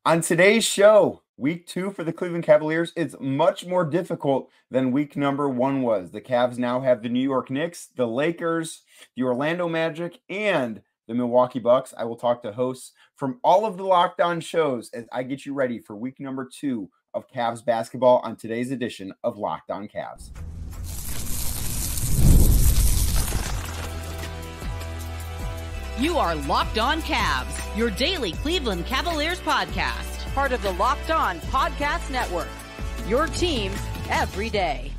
On today's show, week 2 for the Cleveland Cavaliers is much more difficult than week number 1 was. The Cavs now have the New York Knicks, the Lakers, the Orlando Magic, and the Milwaukee Bucks. I will talk to hosts from all of the Locked On shows as I get you ready for week number 2 of Cavs basketball on today's edition of Locked On Cavs. You are Locked On Cavs, your daily Cleveland Cavaliers podcast. Part of the Locked On Podcast Network, your team every day.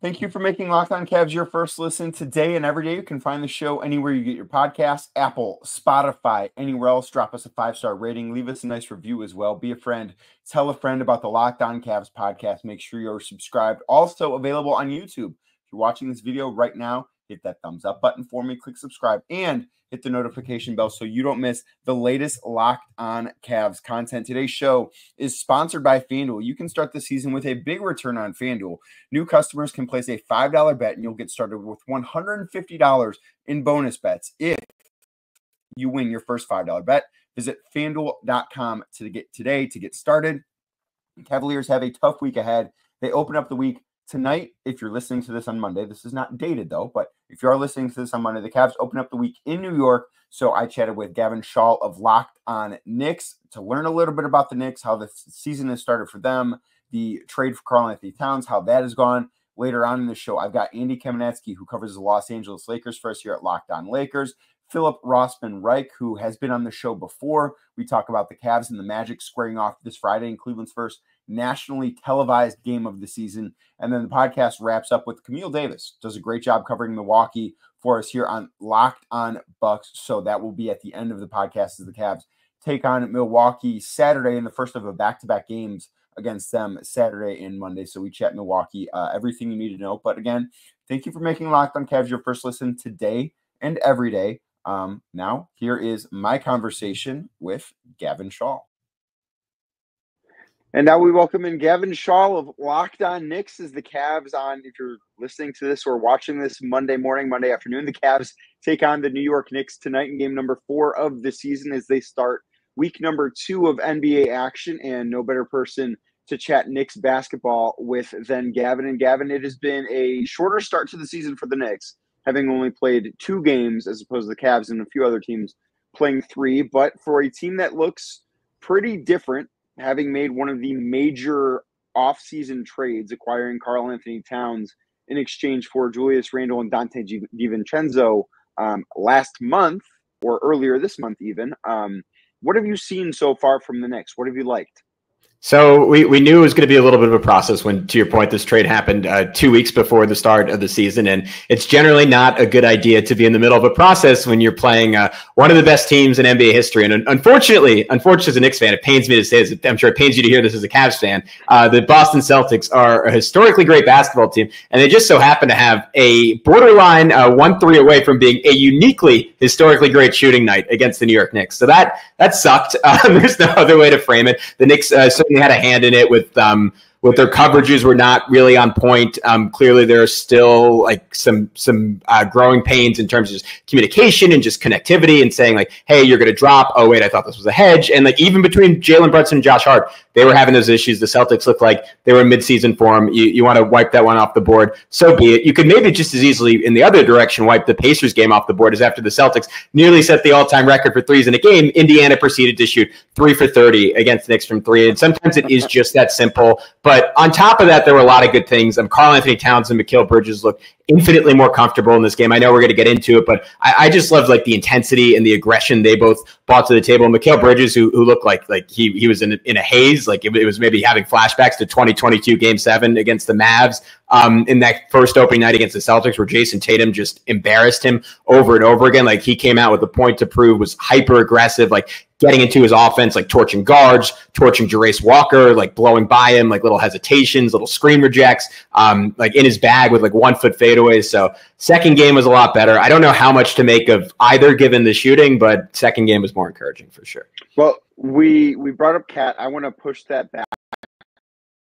Thank you for making Locked On Cavs your first listen today and every day. You can find the show anywhere you get your podcasts, Apple, Spotify, anywhere else. Drop us a 5-star rating. Leave us a nice review as well. Be a friend. Tell a friend about the Locked On Cavs podcast. Make sure you're subscribed. Also available on YouTube. If you're watching this video right now, hit that thumbs up button for me, click subscribe, and hit the notification bell so you don't miss the latest Locked On Cavs content. Today's show is sponsored by FanDuel. You can start the season with a big return on FanDuel. New customers can place a $5 bet, and you'll get started with $150 in bonus bets if you win your first $5 bet. Visit FanDuel.com to get started. The Cavaliers have a tough week ahead. They open up the week tonight. If you're listening to this on Monday, this is not dated though, but if you are listening to this on Monday, the Cavs open up the week in New York. So I chatted with Gavin Schall of Locked On Knicks to learn a little bit about the Knicks, how the season has started for them, the trade for Karl-Anthony Towns, how that has gone. Later on in the show, I've got Andy Kamenetzky, who covers the Los Angeles Lakers for us here at Locked On Lakers. Philip Rossman-Reich, who has been on the show before. We talk about the Cavs and the Magic squaring off this Friday in Cleveland's first nationally televised game of the season. And then the podcast wraps up with Camille Davis. Does a great job covering Milwaukee for us here on Locked On Bucks. So that will be at the end of the podcast as the Cavs take on Milwaukee Saturday in the first of a back-to-back games against them Saturday and Monday. So we chat Milwaukee, everything you need to know. But again, thank you for making Locked On Cavs your first listen today and every day. Now, here is my conversation with Gavin Schall. And now we welcome in Gavin Schall of Locked On Knicks as the Cavs on, if you're listening to this or watching this Monday morning, Monday afternoon, the Cavs take on the New York Knicks tonight in game number 4 of the season as they start week number 2 of NBA action. And no better person to chat Knicks basketball with than Gavin. And Gavin, it has been a shorter start to the season for the Knicks, having only played 2 games as opposed to the Cavs and a few other teams playing 3. But for a team that looks pretty different, having made one of the major offseason trades, acquiring Karl-Anthony Towns in exchange for Julius Randle and Dante DiVincenzo last month, or earlier this month even. What have you seen so far from the Knicks? What have you liked? So we knew it was going to be a little bit of a process when, to your point, this trade happened 2 weeks before the start of the season. And it's generally not a good idea to be in the middle of a process when you're playing one of the best teams in NBA history. And unfortunately, as a Knicks fan, it pains me to say this. I'm sure it pains you to hear this as a Cavs fan. The Boston Celtics are a historically great basketball team, and they just so happen to have a borderline 1-3 away from being a uniquely historically great shooting night against the New York Knicks. So that sucked. There's no other way to frame it. The Knicks certainly had a hand in it with their coverages were not really on point. Clearly, there are still like some growing pains in terms of just communication and just connectivity and saying like, hey, you're going to drop. Oh, wait, I thought this was a hedge. And like even between Jalen Brunson and Josh Hart, they were having those issues. The Celtics looked like they were in midseason form. You want to wipe that one off the board, so be it. You could maybe just as easily in the other direction wipe the Pacers game off the board as after the Celtics nearly set the all-time record for threes in a game. Indiana proceeded to shoot 3 for 30 against the Knicks from 3. And sometimes it is just that simple. But on top of that, there were a lot of good things. Karl-Anthony Towns and Mikal Bridges looked infinitely more comfortable in this game. I know we're going to get into it, but I just loved like the intensity and the aggression they both brought to the table. Mikal Bridges, who looked like he was in a haze, like it was maybe having flashbacks to 2022 Game 7 against the Mavs in that first opening night against the Celtics, where Jason Tatum just embarrassed him over and over again. Like he came out with a point to prove, was hyper aggressive, like getting into his offense, like torching guards, torching Jarace Walker, like blowing by him, like little hesitations, little screen rejects, like in his bag with like 1-foot fadeaways. So second game was a lot better. I don't know how much to make of either given the shooting, but second game was more encouraging for sure. Well, we brought up Cat. I want to push that back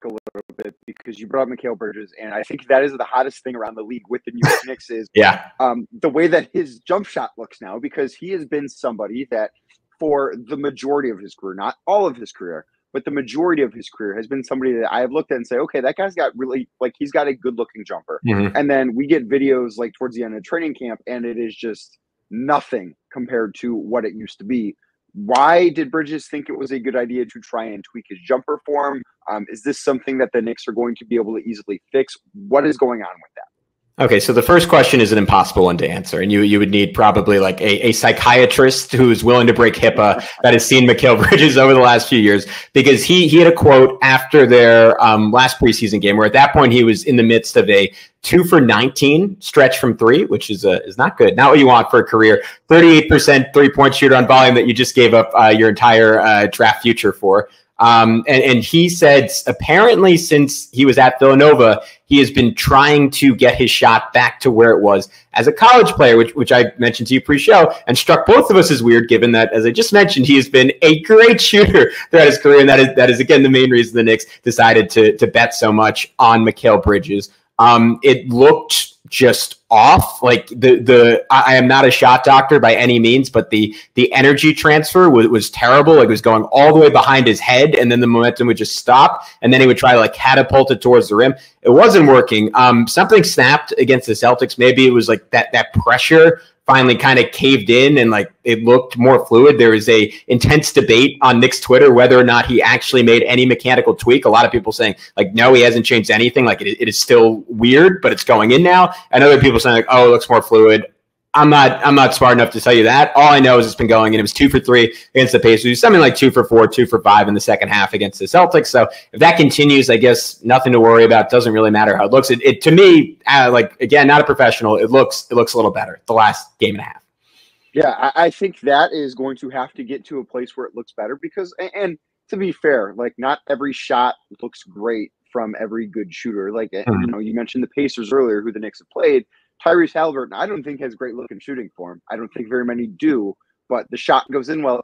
a little bit because you brought up Mikal Bridges, and I think that is the hottest thing around the league with the New York Knicks is yeah, the way that his jump shot looks now, because he has been somebody that for the majority of his career, not all of his career, but the majority of his career has been somebody that I have looked at and say, okay, that guy's got really, like, he's got a good looking jumper. And then we get videos like towards the end of training camp, and it is just nothing compared to what it used to be. Why did Bridges think it was a good idea to try and tweak his jumper form? Is this something that the Knicks are going to be able to easily fix? What is going on with that? Okay, so the first question is an impossible one to answer, and you would need probably like a psychiatrist who's willing to break HIPAA that has seen Mikal Bridges over the last few years, because he had a quote after their last preseason game where at that point he was in the midst of a 2 for 19 stretch from three, which is not good, not what you want for a career. 38% 3-point shooter on volume that you just gave up your entire draft future for. And he said apparently since he was at Villanova, he has been trying to get his shot back to where it was as a college player, which I mentioned to you pre-show and struck both of us as weird, given that, as I just mentioned, he has been a great shooter throughout his career. And that is again, the main reason the Knicks decided to bet so much on Mikal Bridges. It looked just off. Like I am not a shot doctor by any means, but the energy transfer was terrible. Like, it was going all the way behind his head, and then the momentum would just stop, and then he would try to like catapult it towards the rim. It wasn't working. Something snapped against the Celtics. Maybe it was like that pressure finally kind of caved in and like it looked more fluid. There was a intense debate on Knicks Twitter whether or not he actually made any mechanical tweak. A lot of people saying like, no, he hasn't changed anything. Like it is still weird, but it's going in now. And other people saying like, oh, it looks more fluid. I'm not smart enough to tell you that. All I know is it's been going, and it was 2 for 3 against the Pacers, something like 2 for 4, 2 for 5 in the second half against the Celtics. So if that continues, I guess nothing to worry about. Doesn't really matter how it looks. It to me, like, again, not a professional, it looks a little better the last game and a half. Yeah, I think that is going to have to get to a place where it looks better because, and to be fair, like, not every shot looks great from every good shooter. Like, you know, you mentioned the Pacers earlier, who the Knicks have played. Tyrese Halliburton, I don't think has great looking shooting form. I don't think very many do, but the shot goes in well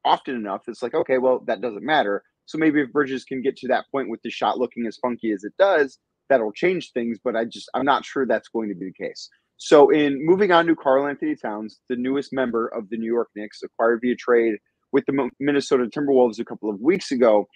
often enough. It's like, okay, well, that doesn't matter. So maybe if Bridges can get to that point with the shot looking as funky as it does, that'll change things. But I'm not sure that's going to be the case. So in moving on to Karl-Anthony Towns, the newest member of the New York Knicks, acquired via trade with the Minnesota Timberwolves a couple of weeks ago,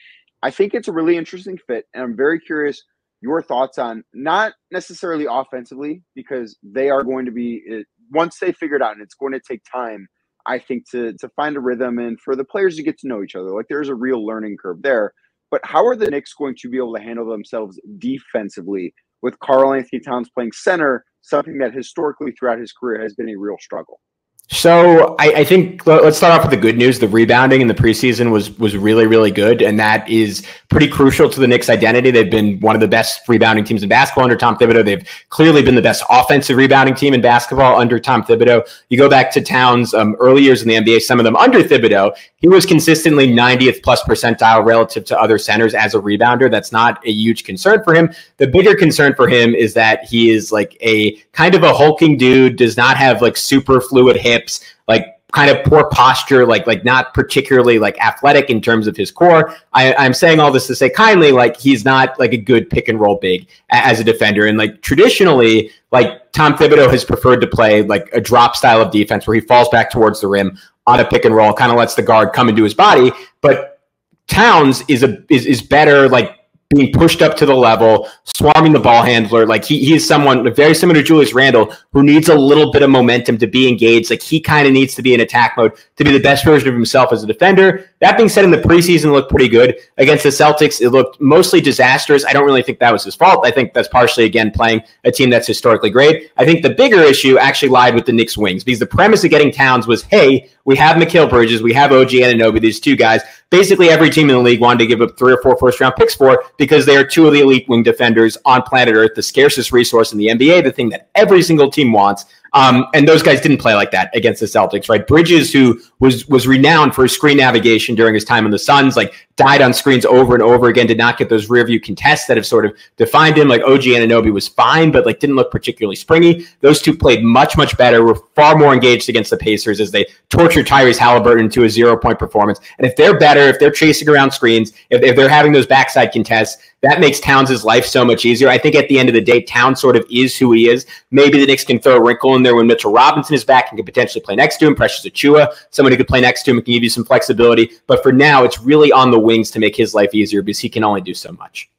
I think it's a really interesting fit, and I'm very curious your thoughts on, not necessarily offensively, because they are going to be, once they figure it out, and it's going to take time, I think, to find a rhythm and for the players to get to know each other. Like, there's a real learning curve there. But how are the Knicks going to be able to handle themselves defensively with Karl-Anthony Towns playing center, something that historically throughout his career has been a real struggle? So I think let's start off with the good news. The rebounding in the preseason was really, really good, and that is pretty crucial to the Knicks' identity. They've been one of the best rebounding teams in basketball under Tom Thibodeau. They've clearly been the best offensive rebounding team in basketball under Tom Thibodeau. You go back to Towns' early years in the NBA, some of them under Thibodeau, he was consistently 90th plus percentile relative to other centers as a rebounder. That's not a huge concern for him. The bigger concern for him is that he is like a kind of a hulking dude, does not have like super fluid hips, like kind of poor posture, like not particularly like athletic in terms of his core. I'm saying all this to say kindly, like he's not like a good pick and roll big as a defender. And like traditionally, like Tom Thibodeau has preferred to play like a drop style of defense where he falls back towards the rim on a pick and roll, kind of lets the guard come into his body. But Towns is better, like being pushed up to the level, swarming the ball handler. Like he is someone very similar to Julius Randle, who needs a little bit of momentum to be engaged. Like he kind of needs to be in attack mode to be the best version of himself as a defender. That being said, in the preseason, it looked pretty good. Against the Celtics, it looked mostly disastrous. I don't really think that was his fault. I think that's partially, again, playing a team that's historically great. I think the bigger issue actually lied with the Knicks wings, because the premise of getting Towns was, hey, we have Mikal Bridges, we have OG Anunoby, these two guys. Basically, every team in the league wanted to give up 3 or 4 first-round picks for, because they are two of the elite wing defenders on planet Earth, the scarcest resource in the NBA, the thing that every single team wants. And those guys didn't play like that against the Celtics, right? Bridges, who was renowned for his screen navigation during his time in the Suns, like died on screens over and over again, did not get those rear view contests that have sort of defined him. Like OG Anunoby was fine, but like didn't look particularly springy. Those two played much, much better, were far more engaged against the Pacers as they tortured Tyrese Halliburton to a 0-point performance. And if they're better, if they're chasing around screens, if they're having those backside contests, that makes Towns' life so much easier. I think at the end of the day, Towns sort of is who he is. Maybe the Knicks can throw a wrinkle in there when Mitchell Robinson is back and can potentially play next to him. Precious Achiuwa, somebody who could play next to him and can give you some flexibility. But for now, it's really on the wings to make his life easier because he can only do so much.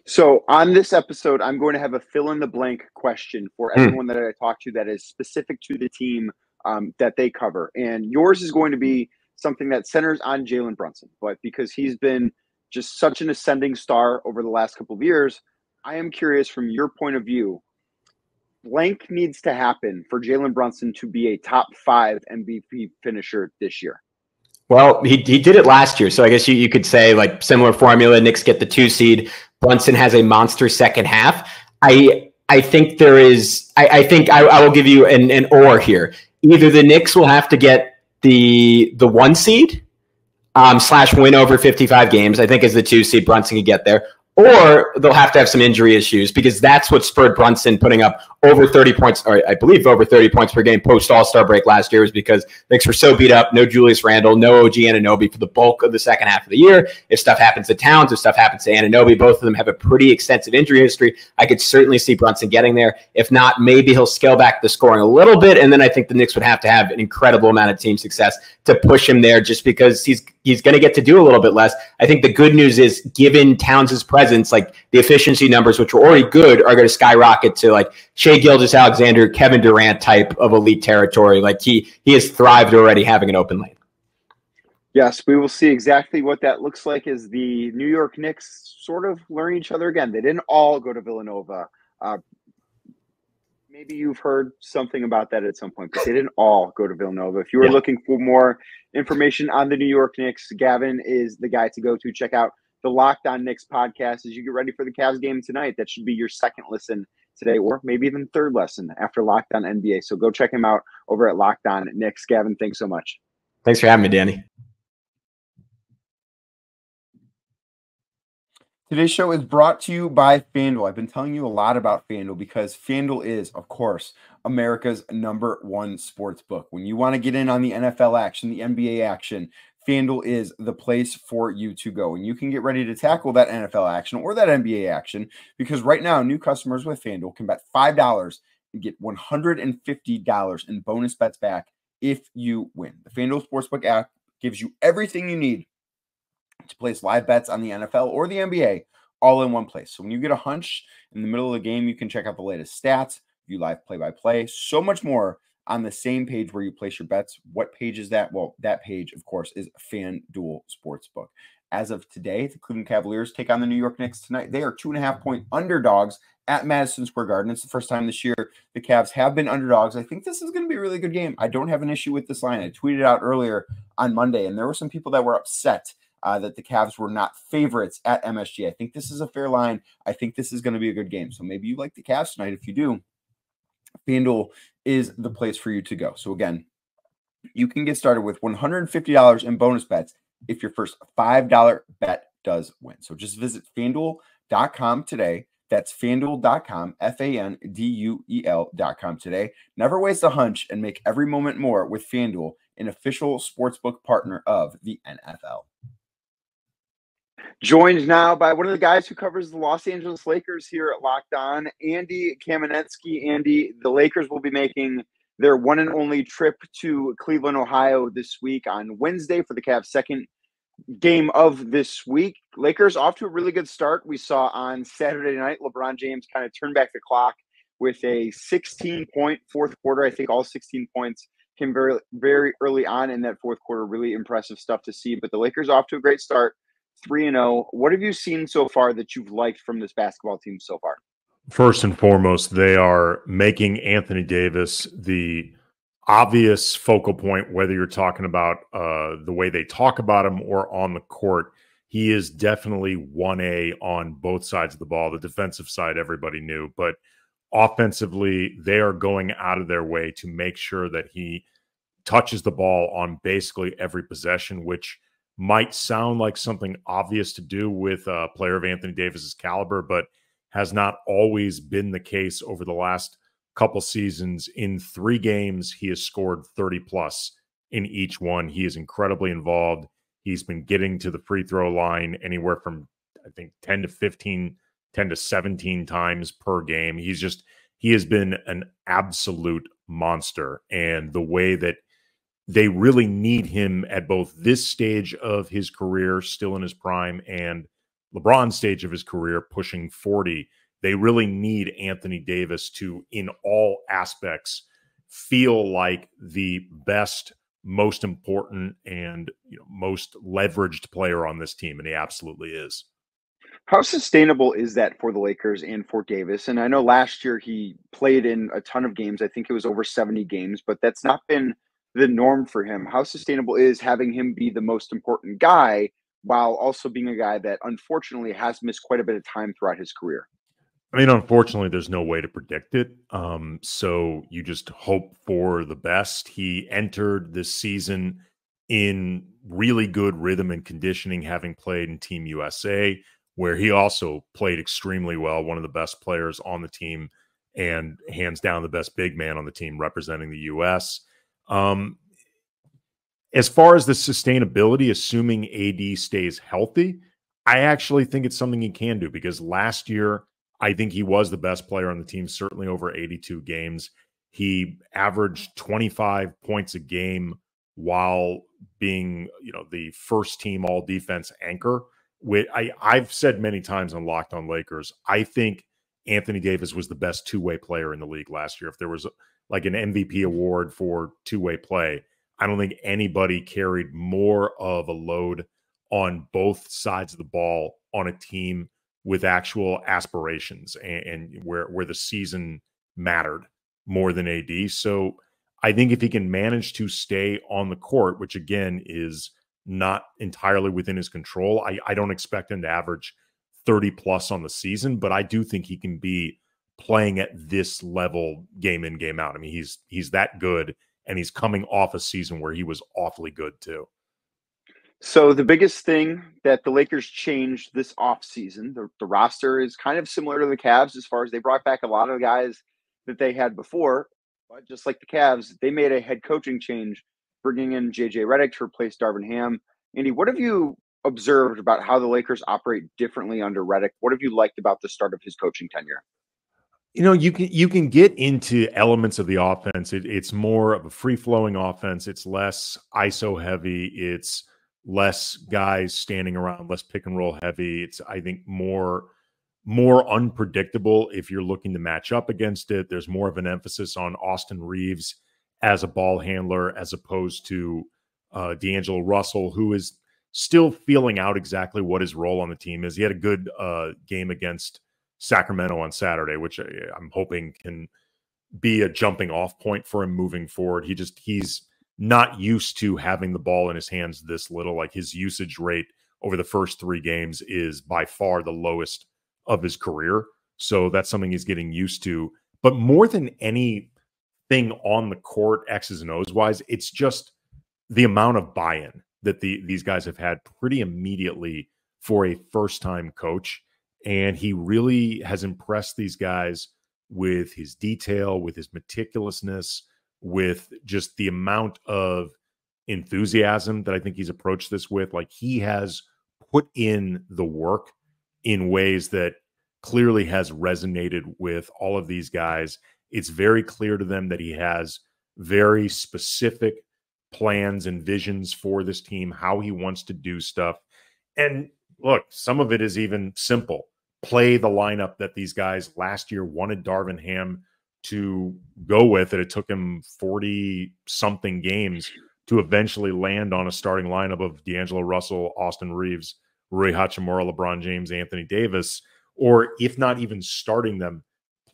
So on this episode, I'm going to have a fill-in-the-blank question for everyone that I talk to that is specific to the team that they cover. And yours is going to be something that centers on Jalen Brunson. But because he's been just such an ascending star over the last couple of years, I am curious from your point of view, blank needs to happen for Jalen Brunson to be a top 5 MVP finisher this year. Well, he did it last year. So I guess you could say like similar formula. Knicks get the 2 seed. Brunson has a monster second half. I think there is, I think I will give you an or here. Either the Knicks will have to get the 1 seed / win over 55 games, I think as the 2 seed, Brunson could get there. Or they'll have to have some injury issues because that's what spurred Brunson putting up over 30 points, or I believe over 30 points per game post All-Star break last year was because the Knicks were so beat up. No Julius Randle, no OG Anunoby for the bulk of the second half of the year. If stuff happens to Towns, if stuff happens to Anunoby, both of them have a pretty extensive injury history. I could certainly see Brunson getting there. If not, maybe he'll scale back the scoring a little bit, and then I think the Knicks would have to have an incredible amount of team success to push him there just because he's going to get to do a little bit less. I think the good news is given Towns' presence, like the efficiency numbers, which were already good, are going to skyrocket to like Shai Gilgeous-Alexander, Kevin Durant type of elite territory. Like he has thrived already having an open lane. Yes, we will see exactly what that looks like as the New York Knicks sort of learn each other again. They didn't all go to Villanova. Maybe you've heard something about that at some point, but they didn't all go to Villanova. If you were looking for more information on the New York Knicks, Gavin is the guy to go to. Check out the Locked On Knicks podcast as you get ready for the Cavs game tonight. That should be your second listen today, or maybe even third lesson after Locked On NBA. So go check him out over at Locked On Knicks. Gavin, thanks so much. Thanks for having me, Danny. Today's show is brought to you by FanDuel. I've been telling you a lot about FanDuel because FanDuel is, of course, America's #1 sports book. When you want to get in on the NFL action, the NBA action, FanDuel is the place for you to go. And you can get ready to tackle that NFL action or that NBA action because right now, new customers with FanDuel can bet $5 and get $150 in bonus bets back if you win. The FanDuel Sportsbook app gives you everything you need to place live bets on the NFL or the NBA all in one place. So when you get a hunch in the middle of the game, you can check out the latest stats, view live play-by-play, so much more on the same page where you place your bets. What page is that? Well, that page, of course, is FanDuel Sportsbook. As of today, the Cleveland Cavaliers take on the New York Knicks tonight. They are 2.5-point underdogs at Madison Square Garden. It's the first time this year the Cavs have been underdogs. I think this is going to be a really good game. I don't have an issue with this line. I tweeted out earlier on Monday, and there were some people that were upset that the Cavs were not favorites at MSG. I think this is a fair line. I think this is going to be a good game. So maybe you like the Cavs tonight. If you do, FanDuel is the place for you to go. So again, you can get started with $150 in bonus bets if your first $5 bet does win. So just visit FanDuel.com today. That's FanDuel.com, FanDuel.com today. Never waste a hunch and make every moment more with FanDuel, an official sportsbook partner of the NFL. Joined now by one of the guys who covers the Los Angeles Lakers here at Locked On, Andy Kamenetzky. Andy, the Lakers will be making their one and only trip to Cleveland, Ohio this week on Wednesday for the Cavs' second game of this week. Lakers off to a really good start. We saw on Saturday night, LeBron James kind of turn back the clock with a 16-point fourth quarter. I think all 16 points came very, very early on in that fourth quarter. Really impressive stuff to see. But the Lakers off to a great start. 3-0. What have you seen so far that you've liked from this basketball team so far? First and foremost, they are making Anthony Davis the obvious focal point, whether you're talking about the way they talk about him or on the court. He is definitely 1A on both sides of the ball. The defensive side, everybody knew. But offensively, they are going out of their way to make sure that he touches the ball on basically every possession, which might sound like something obvious to do with a player of Anthony Davis's caliber, but has not always been the case over the last couple seasons. In 3 games, he has scored 30+ in each one. He is incredibly involved. He's been getting to the free throw line anywhere from I think 10 to 15, 10 to 17 times per game. He has been an absolute monster. And the way that they really need him at both this stage of his career, still in his prime, and LeBron's stage of his career, pushing 40, they really need Anthony Davis to, in all aspects, feel like the best, most important, and most leveraged player on this team, and he absolutely is. How sustainable is that for the Lakers and for Davis? And I know last year he played in a ton of games. I think it was over 70 games, but that's not been the norm for him. How sustainable is having him be the most important guy while also being a guy that unfortunately has missed quite a bit of time throughout his career? I mean, unfortunately, there's no way to predict it. So you just hope for the best. He entered this season in really good rhythm and conditioning, having played in Team USA, where he also played extremely well, one of the best players on the team and hands down the best big man on the team representing the U.S. As far as the sustainability, assuming AD stays healthy, I actually think it's something he can do, because last year, I think he was the best player on the team, certainly over 82 games. He averaged 25 points a game while being, the first team all defense anchor. I've said many times on Locked On Lakers, I think Anthony Davis was the best two-way player in the league last year. If there was like an MVP award for two-way play, I don't think anybody carried more of a load on both sides of the ball on a team with actual aspirations and where the season mattered more than AD. So I think if he can manage to stay on the court, which again is not entirely within his control, I don't expect him to average 30 plus on the season, but I do think he can be playing at this level game in, game out. I mean, he's that good, and he's coming off a season where he was awfully good too. So the biggest thing that the Lakers changed this offseason, the roster is kind of similar to the Cavs as far as they brought back a lot of the guys that they had before. But just like the Cavs, they made a head coaching change, bringing in J.J. Redick to replace Darvin Ham. Andy, what have you observed about how the Lakers operate differently under Redick? What have you liked about the start of his coaching tenure? You can get into elements of the offense. It's more of a free-flowing offense. It's less ISO heavy. It's less guys standing around, less pick and roll heavy. It's, I think, more unpredictable if you're looking to match up against it. There's more of an emphasis on Austin Reeves as a ball handler as opposed to D'Angelo Russell, who is still feeling out exactly what his role on the team is. He had a good game against Sacramento on Saturday, which I'm hoping can be a jumping off point for him moving forward. He's not used to having the ball in his hands this little. Like, his usage rate over the first 3 games is by far the lowest of his career. So that's something he's getting used to. But more than anything on the court, X's and O's wise, it's just the amount of buy-in that these guys have had pretty immediately for a first-time coach. And he really has impressed these guys with his detail, with his meticulousness, with just the amount of enthusiasm that I think he's approached this with. Like, he has put in the work in ways that clearly has resonated with all of these guys. It's very clear to them that he has very specific plans and visions for this team, how he wants to do stuff. And look, some of it is even simple. Play the lineup that these guys last year wanted Darvin Ham to go with, and it took him 40-something games to eventually land on a starting lineup of D'Angelo Russell, Austin Reeves, Rui Hachimura, LeBron James, Anthony Davis, or if not even starting them,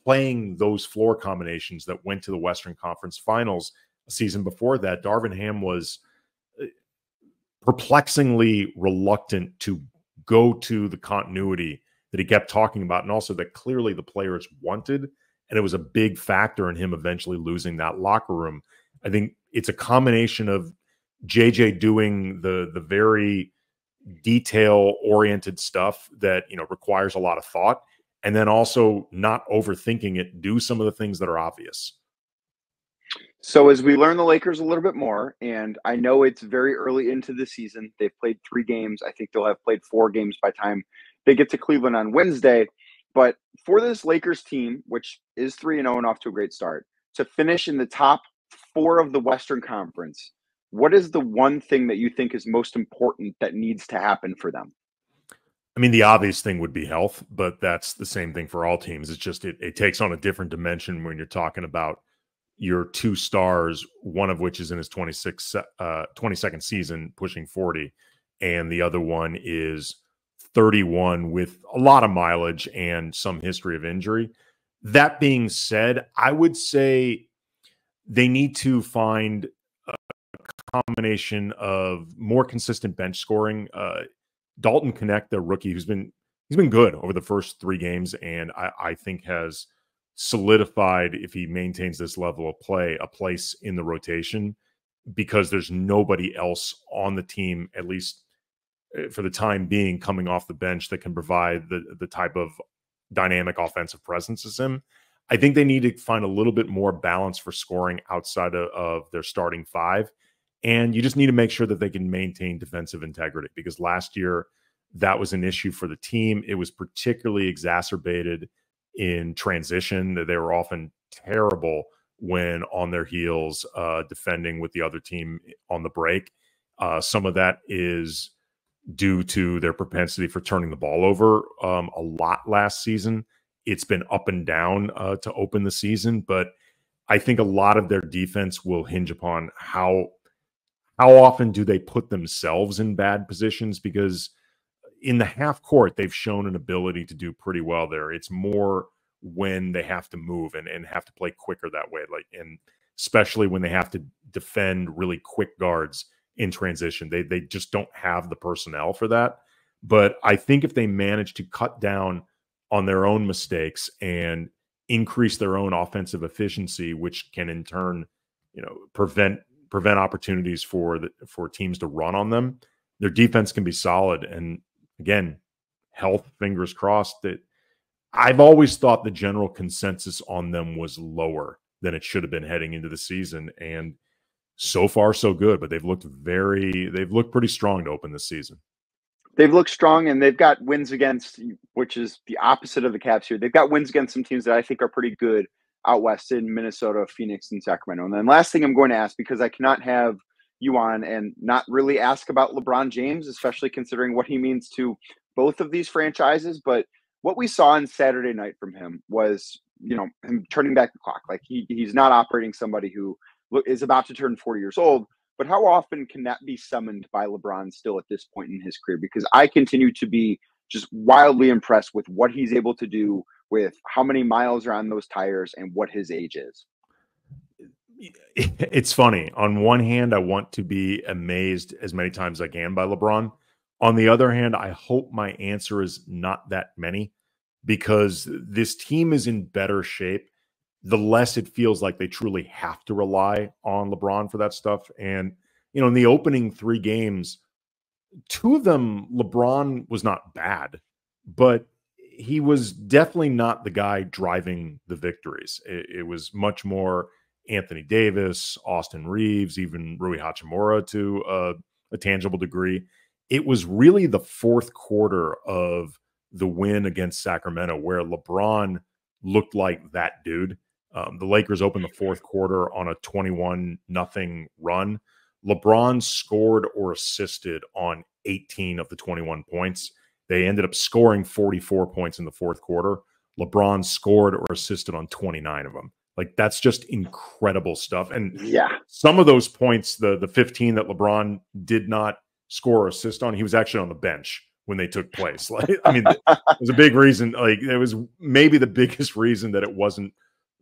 playing those floor combinations that went to the Western Conference Finals a season before that. Darvin Ham was perplexingly reluctant to go to the continuity that he kept talking about, and also that clearly the players wanted, and it was a big factor in him eventually losing that locker room. I think it's a combination of JJ doing the very detail-oriented stuff that, requires a lot of thought, and then also not overthinking it, do some of the things that are obvious. So as we learn the Lakers a little bit more, and I know it's very early into the season, they've played 3 games. I think they'll have played 4 games by time They get to Cleveland on Wednesday. But for this Lakers team, which is 3-0 and off to a great start, to finish in the top 4 of the Western Conference, what is the one thing that you think is most important that needs to happen for them? I mean, the obvious thing would be health, but that's the same thing for all teams. It's just it takes on a different dimension when you're talking about your 2 stars, one of which is in his 22nd season, pushing 40, and the other one is 31 with a lot of mileage and some history of injury. That being said, I would say they need to find a combination of more consistent bench scoring. Dalton Knecht, the rookie, he's been good over the first 3 games, and I think has solidified, if he maintains this level of play, a place in the rotation, because there's nobody else on the team, at least for the time being, coming off the bench that can provide the type of dynamic offensive presence as him. I think they need to find a little bit more balance for scoring outside of their starting 5. And you just need to make sure that they can maintain defensive integrity, because last year that was an issue for the team. It was particularly exacerbated in transition. They were often terrible when on their heels defending with the other team on the break. Some of that is due to their propensity for turning the ball over a lot last season. It's been up and down to open the season, but I think a lot of their defense will hinge upon how often do they put themselves in bad positions, because in the half court, they've shown an ability to do pretty well there. It's more when they have to move and have to play quicker that way, and especially when they have to defend really quick guards in transition. They just don't have the personnel for that. But I think if they manage to cut down on their own mistakes and increase their own offensive efficiency, which can in turn, prevent opportunities for teams to run on them, their defense can be solid. And again, health, fingers crossed. That I've always thought the general consensus on them was lower than it should have been heading into the season, and so far so good. But they've looked pretty strong to open this season. They've looked strong, and they've got wins against, which is the opposite of the Cavs here. They've got wins against some teams that I think are pretty good out west in Minnesota, Phoenix, and Sacramento. And then last thing I'm going to ask, because I cannot have you on and not really ask about LeBron James, especially considering what he means to both of these franchises. But what we saw on Saturday night from him was, him turning back the clock. Like he's not operating somebody who is about to turn 40 years old. But how often can that be summoned by LeBron still at this point in his career? Because I continue to be just wildly impressed with what he's able to do, with how many miles are on those tires and what his age is. It's funny. On one hand, I want to be amazed as many times as I can by LeBron. On the other hand, I hope my answer is not that many, because this team is in better shape the less it feels like they truly have to rely on LeBron for that stuff. And, in the opening 3 games, 2 of them, LeBron was not bad, but he was definitely not the guy driving the victories. It was much more Anthony Davis, Austin Reeves, even Rui Hachimura to a tangible degree. It was really the fourth quarter of the win against Sacramento where LeBron looked like that dude. The Lakers opened the fourth quarter on a 21-0 run. LeBron scored or assisted on 18 of the 21 points. They ended up scoring 44 points in the fourth quarter. LeBron scored or assisted on 29 of them. Like, that's just incredible stuff. And yeah, some of those points, the 15 that LeBron did not score or assist on, he was actually on the bench when they took place. Like, I mean, there's a big reason. Like, it was maybe the biggest reason that it wasn't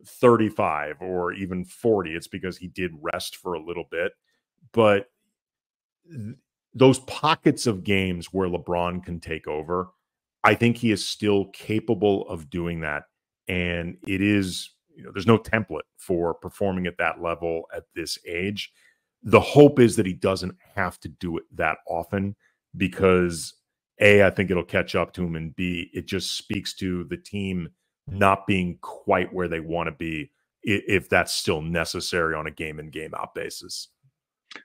35 or even 40. It's because he did rest for a little bit. But those pockets of games where LeBron can take over, I think he is still capable of doing that. And it is, there's no template for performing at that level at this age. The hope is that he doesn't have to do it that often, because A, I think it'll catch up to him, and B, it just speaks to the team not being quite where they want to be, if that's still necessary on a game in, game out basis.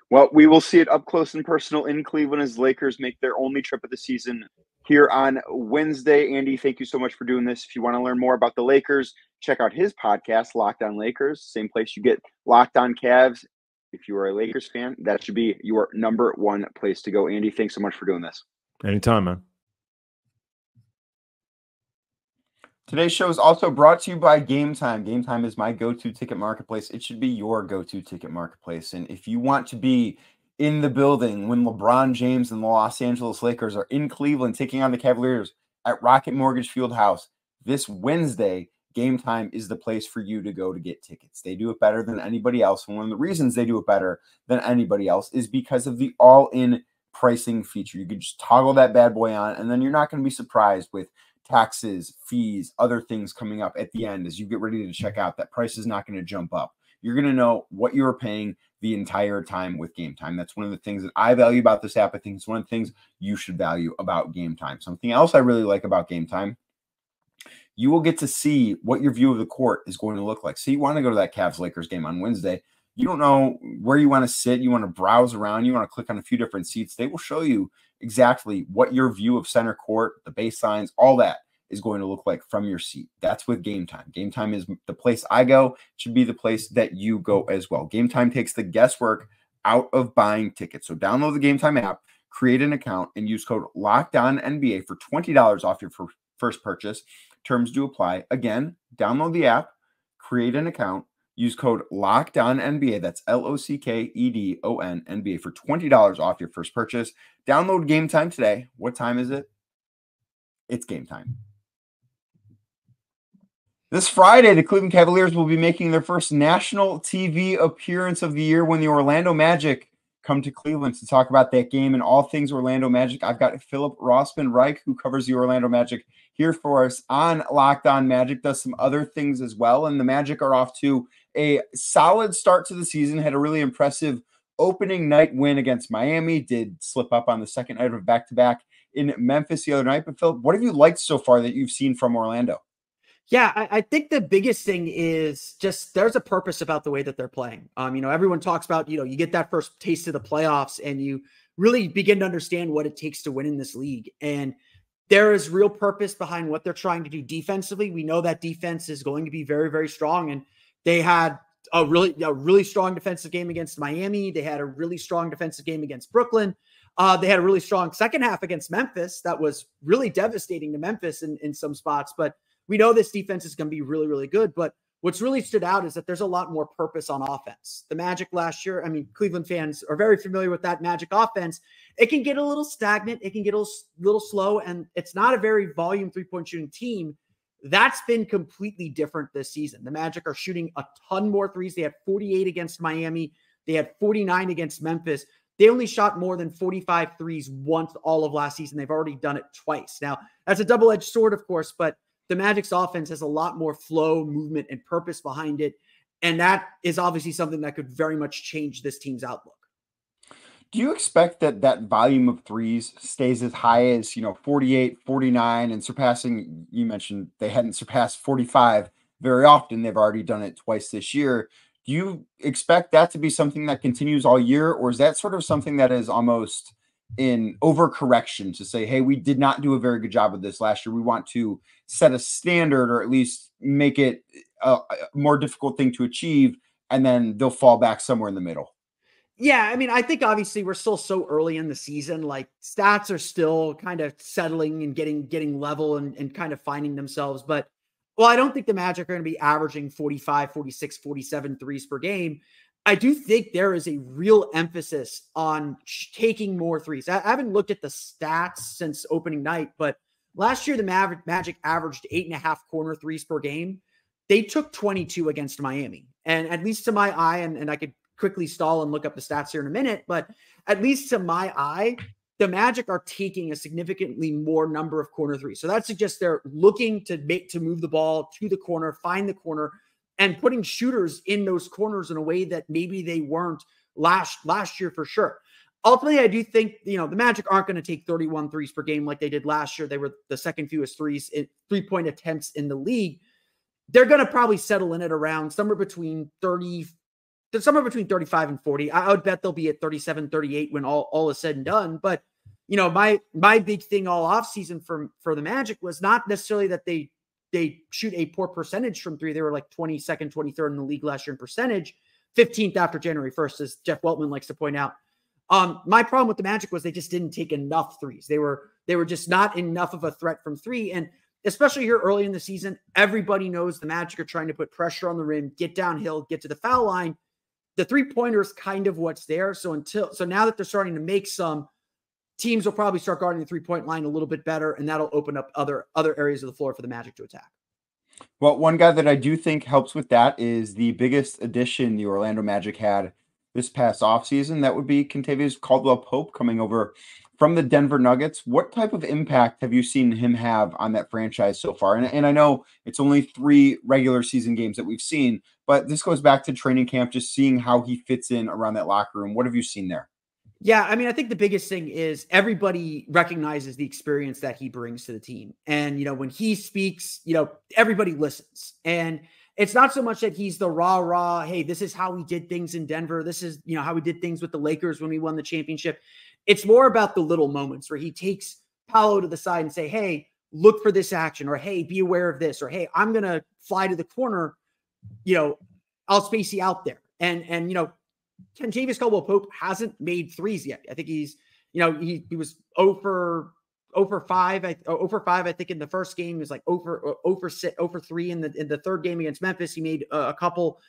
Well, we will see it up close and personal in Cleveland as Lakers make their only trip of the season here on Wednesday. Andy, thank you so much for doing this. If you want to learn more about the Lakers, check out his podcast, Locked On Lakers, same place you get Locked On Cavs. If you are a Lakers fan, that should be your number one place to go. Andy, thanks so much for doing this. Anytime, man. Today's show is also brought to you by Game Time. Game Time is my go-to ticket marketplace. It should be your go-to ticket marketplace. And if you want to be in the building when LeBron James and the Los Angeles Lakers are in Cleveland taking on the Cavaliers at Rocket Mortgage Fieldhouse this Wednesday, Game Time is the place for you to go to get tickets. They do it better than anybody else. And one of the reasons they do it better than anybody else is because of the all-in pricing feature. You can just toggle that bad boy on, and then you're not going to be surprised with taxes, fees, other things coming up at the end as you get ready to check out. That price is not going to jump up. You're going to know what you're paying the entire time with Game Time. That's one of the things that I value about this app. I think it's one of the things you should value about Game Time. Something else I really like about Game Time, you will get to see what your view of the court is going to look like. So you want to go to that Cavs-Lakers game on Wednesday. You don't know where you want to sit. You want to browse around. You want to click on a few different seats. They will show you exactly what your view of center court, the baselines, all that is going to look like from your seat. That's with Game Time. Game Time is the place I go. It should be the place that you go as well. Game Time takes the guesswork out of buying tickets. So download the Game Time app, create an account, and use code LOCKEDONNBA for $20 off your first purchase. Terms do apply. Again, download the app, create an account, use code LOCKEDONNBA. That's LOCKEDONNBA for $20 off your first purchase. Download Game Time today. What time is it? It's game time. This Friday, the Cleveland Cavaliers will be making their first national TV appearance of the year when the Orlando Magic come to Cleveland to talk about that game and all things Orlando Magic. I've got Philip Rossman-Reich, who covers the Orlando Magic, here for us on Locked On Magic, does some other things as well. And the Magic are off to a solid start to the season, had a really impressive opening night win against Miami, did slip up on the second night of back-to-back in Memphis the other night. But Philip, what have you liked so far that you've seen from Orlando? Yeah, I think the biggest thing is just there's a purpose about the way that they're playing. Everyone talks about, you get that first taste of the playoffs and you really begin to understand what it takes to win in this league. And there is real purpose behind what they're trying to do defensively. We know that defense is going to be very, very strong. And they had a really strong defensive game against Miami. They had a really strong defensive game against Brooklyn. They had a really strong second half against Memphis that was really devastating to Memphis in some spots. But we know this defense is going to be really, really good. But what's really stood out is that there's a lot more purpose on offense. The Magic last year, Cleveland fans are very familiar with that Magic offense. It can get a little stagnant. It can get a little slow, and it's not a very volume three-point shooting team. That's been completely different this season. The Magic are shooting a ton more threes. They had 48 against Miami. They had 49 against Memphis. They only shot more than 45 threes once all of last season. They've already done it twice. Now, that's a double-edged sword, of course, but the Magic's offense has a lot more flow, movement, and purpose behind it. And that is obviously something that could very much change this team's outlook. Do you expect that volume of threes stays as high as, 48, 49, and surpassing, you mentioned they hadn't surpassed 45 very often. They've already done it twice this year. Do you expect that to be something that continues all year, or is that sort of something that is almost in overcorrection to say, hey, we did not do a very good job of this last year. We want to set a standard or at least make it a more difficult thing to achieve, and then they'll fall back somewhere in the middle? Yeah, I think obviously we're still so early in the season. Like, stats are still kind of settling and getting level and kind of finding themselves. But, I don't think the Magic are going to be averaging 45, 46, 47 threes per game. I do think there is a real emphasis on taking more threes. I haven't looked at the stats since opening night, but last year the Magic averaged 8.5 corner threes per game. They took 22 against Miami. And at least to my eye, and I could quickly stall and look up the stats here in a minute, but at least to my eye, the Magic are taking a significantly more number of corner threes. So that suggests they're looking to move the ball to the corner, find the corner, and putting shooters in those corners in a way that maybe they weren't last year for sure. Ultimately, I do think, the Magic aren't going to take 31 threes per game like they did last year. They were the second fewest three-point attempts in the league. They're going to probably settle in at around somewhere between 35 and 40. I would bet they'll be at 37, 38 when all is said and done. But my big thing all offseason for the Magic was not necessarily that they shoot a poor percentage from three. They were like 22nd, 23rd in the league last year in percentage, 15th after January 1st, as Jeff Weltman likes to point out. My problem with the Magic was they just didn't take enough threes. They were just not enough of a threat from three. And especially here early in the season, everybody knows the Magic are trying to put pressure on the rim, get downhill, get to the foul line. The three-pointer is kind of what's there. So now that they're starting to make some, teams will probably start guarding the three-point line a little bit better, and that'll open up other areas of the floor for the Magic to attack. Well, one guy that I do think helps with that is the biggest addition the Orlando Magic had this past offseason. That would be Kentavious Caldwell-Pope coming over from the Denver Nuggets. What type of impact have you seen him have on that franchise so far? And I know it's only 3 regular season games that we've seen, but this goes back to training camp, just seeing how he fits in around that locker room. What have you seen there? Yeah, I mean, I think the biggest thing is everybody recognizes the experience that he brings to the team. And, when he speaks, everybody listens. And it's not so much that he's the rah, hey, this is how we did things in Denver. This is, how we did things with the Lakers when we won the championship. It's more about the little moments where he takes Paolo to the side and say, hey, look for this action, or hey, be aware of this, or hey, I'm going to fly to the corner, I'll space you out there. And Kentavious Caldwell-Pope hasn't made threes yet. I think he's, he was 0 for 5. 0 for 5, I think, in the first game. He was like 0 for 3 in the third game against Memphis. He made a couple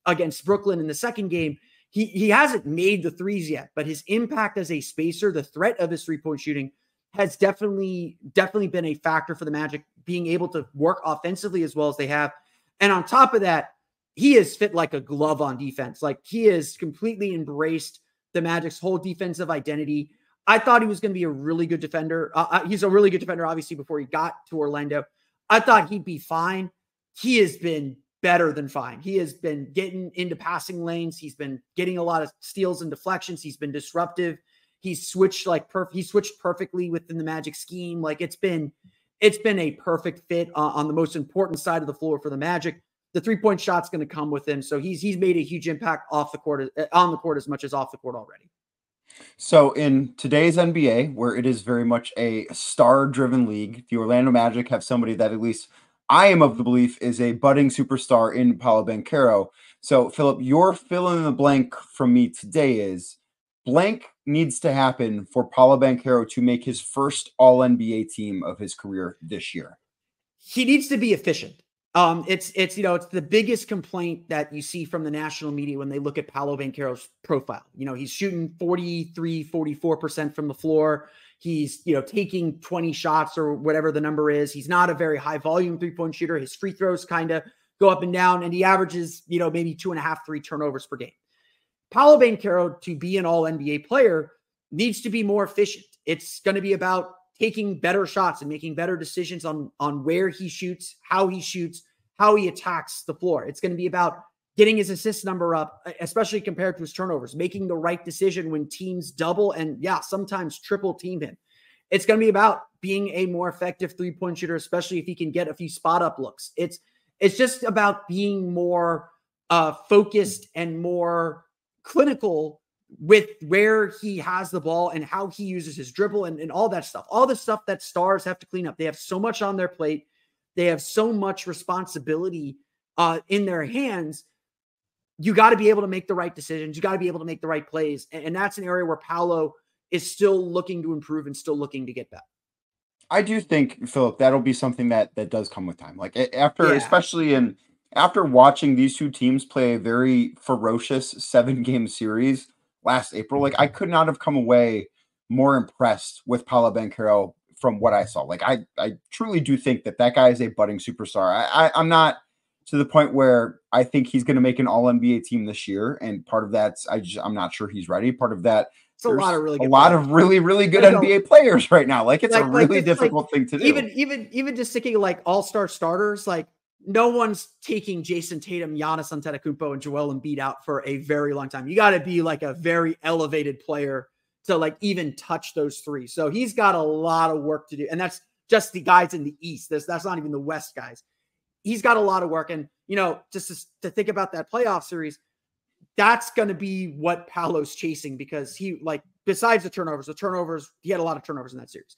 against Brooklyn in the second game. He hasn't made the threes yet, but his impact as a spacer, the threat of his three-point shooting, has definitely been a factor for the Magic, being able to work offensively as well as they have. And on top of that, he is fit like a glove on defense. Like, he has completely embraced the Magic's whole defensive identity. I thought he was going to be a really good defender. He's a really good defender, obviously, before he got to Orlando. I thought he'd be fine. He has been better than fine. He has been getting into passing lanes. He's been getting a lot of steals and deflections. He's been disruptive. He's switched perfectly within the Magic scheme. Like, it's been a perfect fit on the most important side of the floor for the Magic. The three-point shot's going to come with him. So he's made a huge impact on the court as much as off the court already. So in today's NBA, where it is very much a star-driven league, the Orlando Magic have somebody that, at least I am of the belief, is a budding superstar in Paolo Banchero. So, Philip, your fill in the blank from me today is blank needs to happen for Paolo Banchero to make his first All-NBA team of his career this year. He needs to be efficient. It's the biggest complaint that you see from the national media when they look at Paolo Banchero's profile. He's shooting 43, 44% from the floor. He's, taking 20 shots or whatever the number is. He's not a very high volume 3-point shooter. His free throws kind of go up and down, and he averages, maybe 2.5, 3 turnovers per game. Paolo Banchero, to be an all NBA player, needs to be more efficient. It's going to be about taking better shots and making better decisions on where he shoots, how he attacks the floor. It's going to be about getting his assist number up, especially compared to his turnovers, making the right decision when teams double and, sometimes triple team him. It's going to be about being a more effective 3-point shooter, especially if he can get a few spot up looks. It's just about being more focused and more clinical with where he has the ball and how he uses his dribble and all that stuff. All the stuff that stars have to clean up. They have so much on their plate. They have so much responsibility in their hands. You got to be able to make the right decisions. You got to be able to make the right plays. And that's an area where Paolo is still looking to improve and still looking to get better. I do think, Philip, that'll be something that does come with time. Like after watching these two teams play a very ferocious 7-game series last April, like, I could not have come away more impressed with Paolo Banchero from what I saw. Like, I truly do think that guy is a budding superstar. I'm not to the point where I think he's going to make an All-NBA team this year, and part of that's I'm not sure he's ready. Part of that, it's a lot of really good NBA players right now. Like, it's a really difficult thing to do. Even just thinking like all-star starters, like, no one's taking Jason Tatum, Giannis Antetokounmpo, and Joel Embiid out for a very long time. You got to be like a very elevated player to like even touch those three. So he's got a lot of work to do. And that's just the guys in the East. That's not even the West guys. He's got a lot of work. And, just to think about that playoff series, that's going to be what Paolo's chasing, because besides the turnovers, he had a lot of turnovers in that series.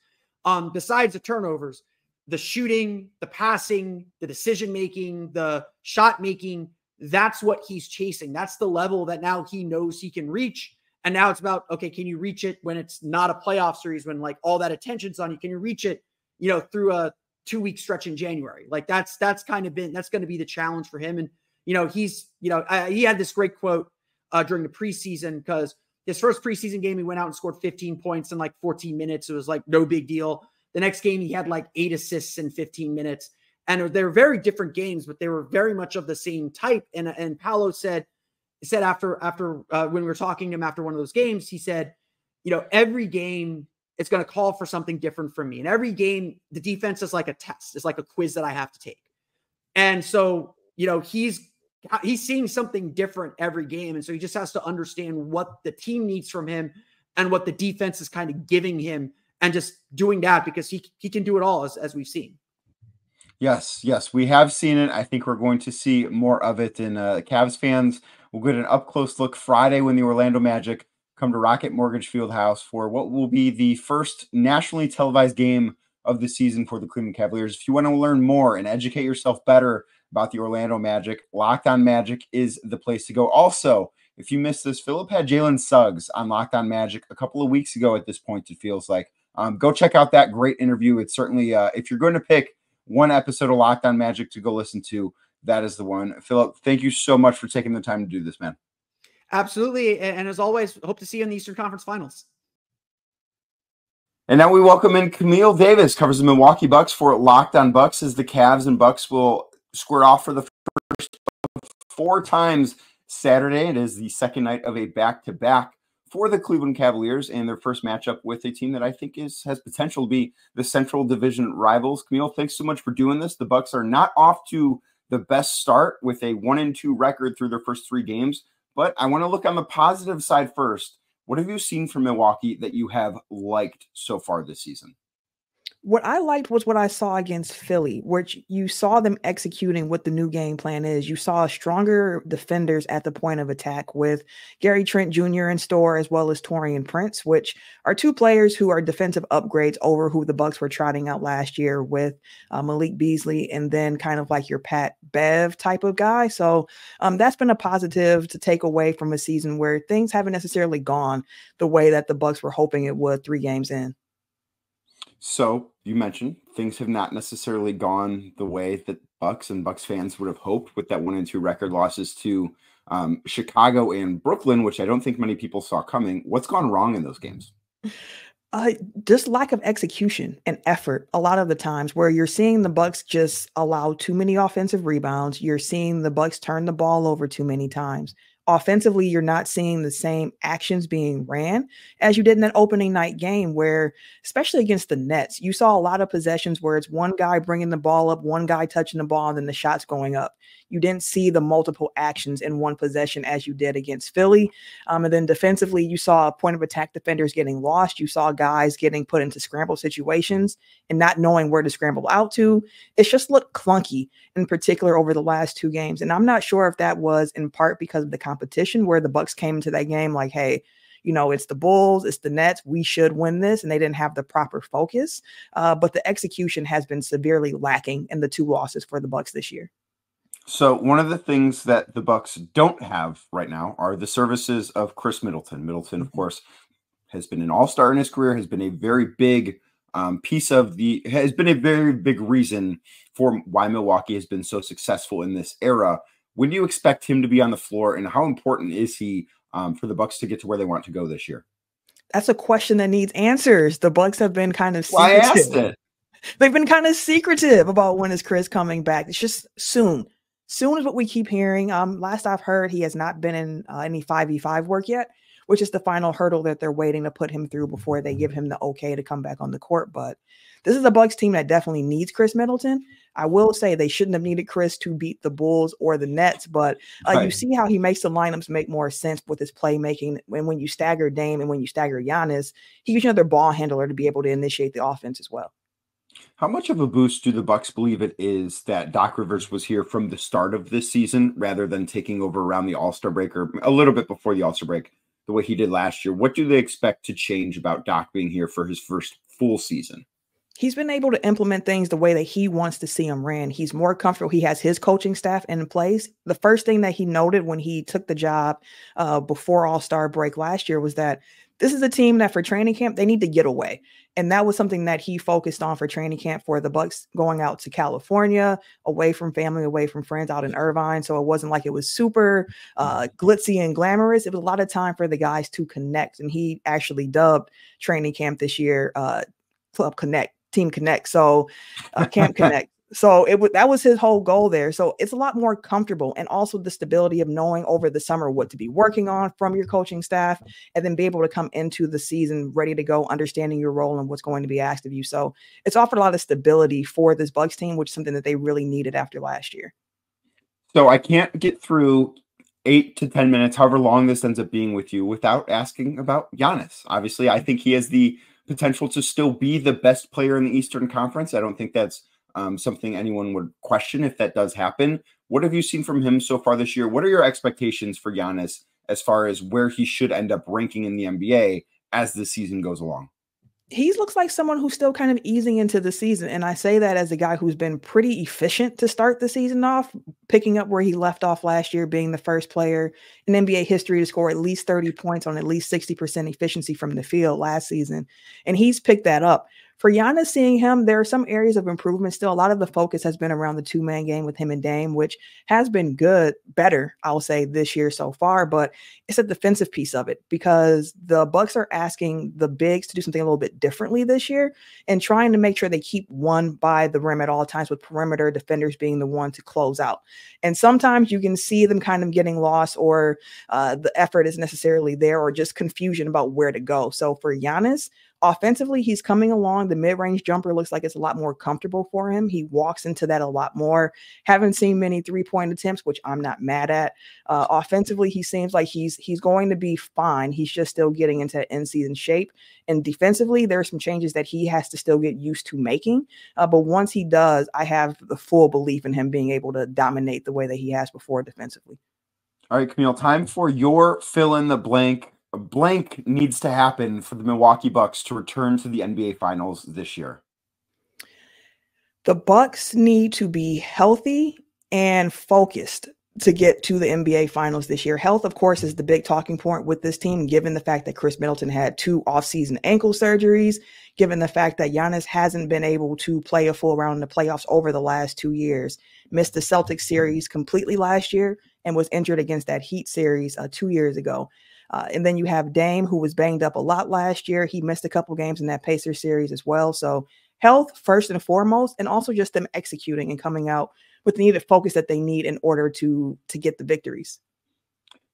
Besides the turnovers, the shooting, the passing, the decision-making, the shot-making, that's what he's chasing. That's the level that now he knows he can reach. And now it's about, okay, can you reach it when it's not a playoff series, when like all that attention's on you? Can you reach it, through a 2-week stretch in January? Like that's going to be the challenge for him. And, he had this great quote during the preseason, because his first preseason game, he went out and scored 15 points in like 14 minutes. It was like no big deal. The next game, he had like 8 assists in 15 minutes. And they were very different games, but they were very much of the same type. And Paolo said after when we were talking to him after one of those games, he said, every game it's going to call for something different from me. And every game, the defense is like a test. It's like a quiz that I have to take. And so, he's seeing something different every game. And so he just has to understand what the team needs from him and what the defense is kind of giving him, and just doing that, because he can do it all, as we've seen. Yes, we have seen it. I think we're going to see more of it. And Cavs fans will get an up-close look Friday when the Orlando Magic come to Rocket Mortgage Fieldhouse for what will be the first nationally televised game of the season for the Cleveland Cavaliers. If you want to learn more and educate yourself better about the Orlando Magic, Locked On Magic is the place to go. Also, if you missed this, Philip had Jalen Suggs on Locked On Magic a couple of weeks ago at this point, it feels like. Go check out that great interview. It's certainly, if you're going to pick one episode of Locked On Magic to go listen to, that is the one. Philip, thank you so much for taking the time to do this, man. Absolutely. And as always, hope to see you in the Eastern Conference Finals. And now we welcome in Camille Davis, covers the Milwaukee Bucks for Locked On Bucks, as the Cavs and Bucks will square off for the first 4 times Saturday. It is the second night of a back-to-back for the Cleveland Cavaliers, and their first matchup with a team that I think has potential to be the Central Division rivals. Camille, thanks so much for doing this. The Bucks are not off to the best start with a 1-2 record through their first 3 games, but I want to look on the positive side first. What have you seen from Milwaukee that you have liked so far this season? What I liked was what I saw against Philly, which you saw them executing what the new game plan is. You saw stronger defenders at the point of attack with Gary Trent Jr. in store, as well as Taurean Prince, which are 2 players who are defensive upgrades over who the Bucks were trotting out last year with Malik Beasley, and then kind of like your Pat Bev type of guy. So that's been a positive to take away from a season where things haven't necessarily gone the way that the Bucks were hoping it would 3 games in. So you mentioned things have not necessarily gone the way that Bucks and Bucks fans would have hoped with that 1-2 record, losses to Chicago and Brooklyn, which I don't think many people saw coming. What's gone wrong in those games? Just lack of execution and effort a lot of the times, where you're seeing the Bucks just allow too many offensive rebounds. You're seeing the Bucks turn the ball over too many times. Offensively, you're not seeing the same actions being ran as you did in that opening night game, where, especially against the Nets, you saw a lot of possessions where it's one guy bringing the ball up, one guy touching the ball, and then the shots going up. You didn't see the multiple actions in one possession as you did against Philly. And then defensively, you saw point of attack defenders getting lost. You saw guys getting put into scramble situations and not knowing where to scramble out to. It's just looked clunky, in particular over the last 2 games. And I'm not sure if that was in part because of the competition, where the Bucks came into that game like, hey, it's the Bulls, it's the Nets, we should win this, and they didn't have the proper focus. But the execution has been severely lacking in the 2 losses for the Bucks this year. So one of the things that the Bucks don't have right now are the services of Chris Middleton. Middleton, of course, has been an all-star in his career, has been a very big has been a very big reason for why Milwaukee has been so successful in this era. When do you expect him to be on the floor, and how important is he for the Bucks to get to where they want to go this year? That's a question that needs answers. The Bucks have been kind of secretive. Well, I asked it. They've been kind of secretive about when is Chris coming back. It's just soon. Soon is what we keep hearing. Last I've heard, he has not been in any 5v5 work yet, which is the final hurdle that they're waiting to put him through before they give him the okay to come back on the court. But this is a Bucks team that definitely needs Chris Middleton. I will say they shouldn't have needed Chris to beat the Bulls or the Nets, but right. You see how he makes the lineups make more sense with his playmaking. And when you stagger Dame and when you stagger Giannis, he gives you another ball handler to be able to initiate the offense as well. How much of a boost do the Bucks believe it is that Doc Rivers was here from the start of this season rather than taking over around the All-Star break or a little bit before the All-Star break the way he did last year. What do they expect to change about Doc being here for his first full season? He's been able to implement things the way that he wants to see them ran. He's more comfortable. He has his coaching staff in place. The first thing that he noted when he took the job before All-Star break last year was that this is a team that for training camp, they need to get away. And that was something that he focused on for training camp for the Bucks, going out to California, away from family, away from friends out in Irvine. So it wasn't like it was super glitzy and glamorous. It was a lot of time for the guys to connect. And he actually dubbed training camp this year Club Connect. Team Connect, so Camp Connect. So that was his whole goal there. So it's a lot more comfortable, and also the stability of knowing over the summer what to be working on from your coaching staff, and then be able to come into the season ready to go, understanding your role and what's going to be asked of you. So it's offered a lot of stability for this Bucks team, which is something that they really needed after last year. So I can't get through 8 to 10 minutes, however long this ends up being with you, without asking about Giannis. Obviously, I think he has the potential to still be the best player in the Eastern Conference. I don't think that's something anyone would question if that does happen. What have you seen from him so far this year? What are your expectations for Giannis as far as where he should end up ranking in the NBA as the season goes along? He looks like someone who's still kind of easing into the season. And I say that as a guy who's been pretty efficient to start the season off, picking up where he left off last year, being the first player in NBA history to score at least 30 points on at least 60% efficiency from the field last season. And he's picked that up. For Giannis, seeing him, there are some areas of improvement still. A lot of the focus has been around the two-man game with him and Dame, which has been better, I'll say, this year so far. But it's a defensive piece of it, because the Bucks are asking the bigs to do something a little bit differently this year and trying to make sure they keep one by the rim at all times, with perimeter defenders being the one to close out. And sometimes you can see them kind of getting lost, or the effort isn't necessarily there, or just confusion about where to go. So for Giannis, offensively, he's coming along. The mid-range jumper looks like it's a lot more comfortable for him. He walks into that a lot more. Haven't seen many three-point attempts, which I'm not mad at. Offensively, he seems like he's going to be fine. He's just still getting into in-season shape. And defensively, there are some changes that he has to still get used to making. But once he does, I have the full belief in him being able to dominate the way that he has before defensively. All right, Camille, time for your fill-in-the-blank. A blank needs to happen for the Milwaukee Bucks to return to the NBA Finals this year. The Bucks need to be healthy and focused to get to the NBA Finals this year. Health, of course, is the big talking point with this team, given the fact that Chris Middleton had 2 off-season ankle surgeries, given the fact that Giannis hasn't been able to play a full round in the playoffs over the last 2 years, missed the Celtics series completely last year, and was injured against that Heat series 2 years ago. And then you have Dame, who was banged up a lot last year. He missed a couple games in that Pacers series as well. So health first and foremost, and also just them executing and coming out with the needed focus that they need in order to get the victories.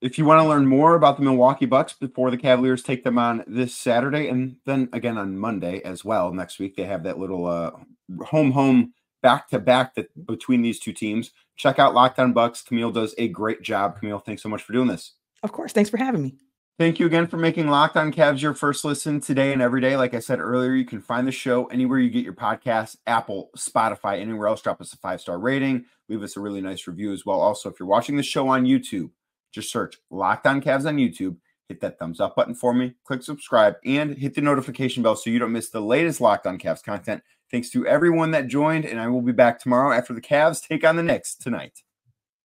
If you want to learn more about the Milwaukee Bucks before the Cavaliers take them on this Saturday, and then again on Monday as well, next week, they have that little home back-to-back between these two teams. Check out Locked On Bucks. Camille does a great job. Camille, thanks so much for doing this. Of course. Thanks for having me. Thank you again for making Locked On Cavs your first listen today and every day. Like I said earlier, you can find the show anywhere you get your podcasts, Apple, Spotify, anywhere else. Drop us a 5-star rating. Leave us a really nice review as well. Also, if you're watching the show on YouTube, just search Locked On Cavs on YouTube. Hit that thumbs up button for me. Click subscribe and hit the notification bell so you don't miss the latest Locked On Cavs content. Thanks to everyone that joined, and I will be back tomorrow after the Cavs take on the Knicks tonight.